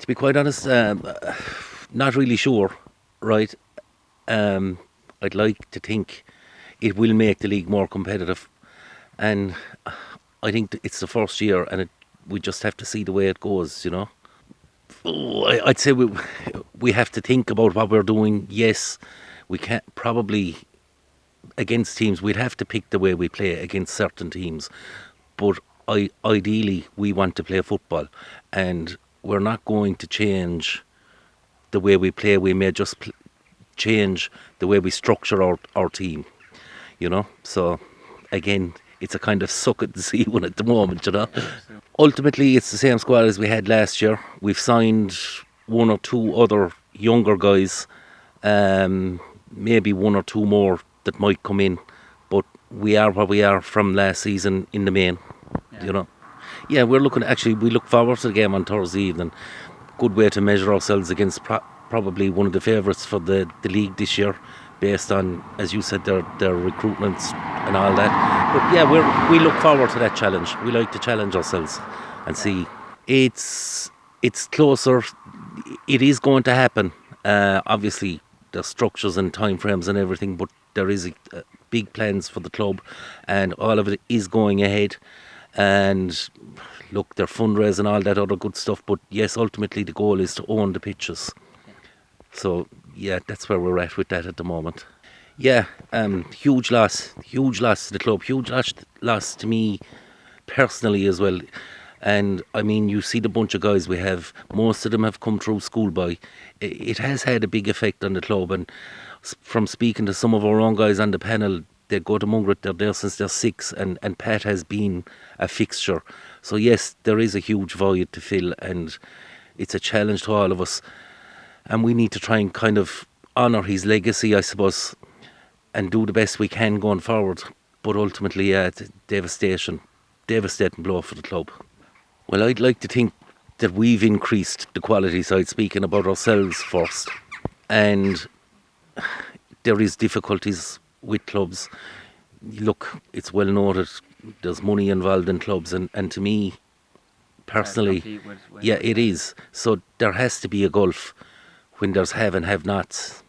To be quite honest, not really sure, right? Um, I'd like to think it will make the league more competitive, and I think it's the first year, and we just have to see the way it goes. I'd say we have to think about what we're doing. Yes, we can't probably against teams. We'd have to pick the way we play against certain teams, but ideally we want to play football, and we're not going to change the way we play. We may just change the way we structure our team. So again, it's a kind of suck it and see one at the moment. Ultimately, it's the same squad as we had last year. We've signed one or two other younger guys, maybe one or two more that might come in, but we are where we are from last season in the main. Yeah, we look forward to the game on Thursday evening. Good way to measure ourselves against probably one of the favourites for the league this year, based on, as you said, their recruitments and all that. But yeah, we look forward to that challenge. We like to challenge ourselves and see. It's closer. It is going to happen. Obviously, there's structures and time frames and everything, but there is big plans for the club, and all of it is going ahead. And look, they're fundraising, all that other good stuff. But yes, ultimately the goal is to own the pitches. So yeah, that's where we're at with that at the moment. Yeah, huge loss to the club, huge loss to me personally as well. And I mean, you see the bunch of guys we have, most of them have come through schoolboy. It has had a big effect on the club, and from speaking to some of our own guys on the panel, they go to Mungret, they're there since they're 6, and Pat has been a fixture. So yes, there is a huge void to fill, and it's a challenge to all of us. And we need to try and kind of honour his legacy, I suppose, and do the best we can going forward. But ultimately, it's a devastating blow for the club. Well, I'd like to think that we've increased the quality side, speaking about ourselves first. And there is difficulties with clubs. Look, it's well noted, there's money involved in clubs, and to me, personally, yeah, it is. So there has to be a gulf when there's have and have nots,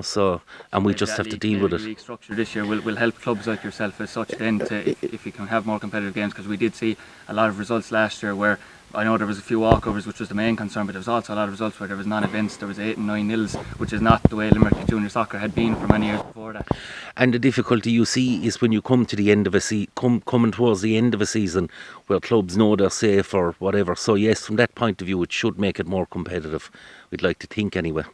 so, and we just have to deal with it. The league structure this year will help clubs like yourself as such then if you can have more competitive games, because we did see a lot of results last year where I know there was a few walkovers, which was the main concern, but there was also a lot of results where there was non-events. There was 8 and 9 nils, which is not the way Limerick Junior Soccer had been for many years before that. And the difficulty you see is when you come to the end of coming towards the end of a season, where clubs know they're safe or whatever. So yes, from that point of view, it should make it more competitive. We'd like to think anyway.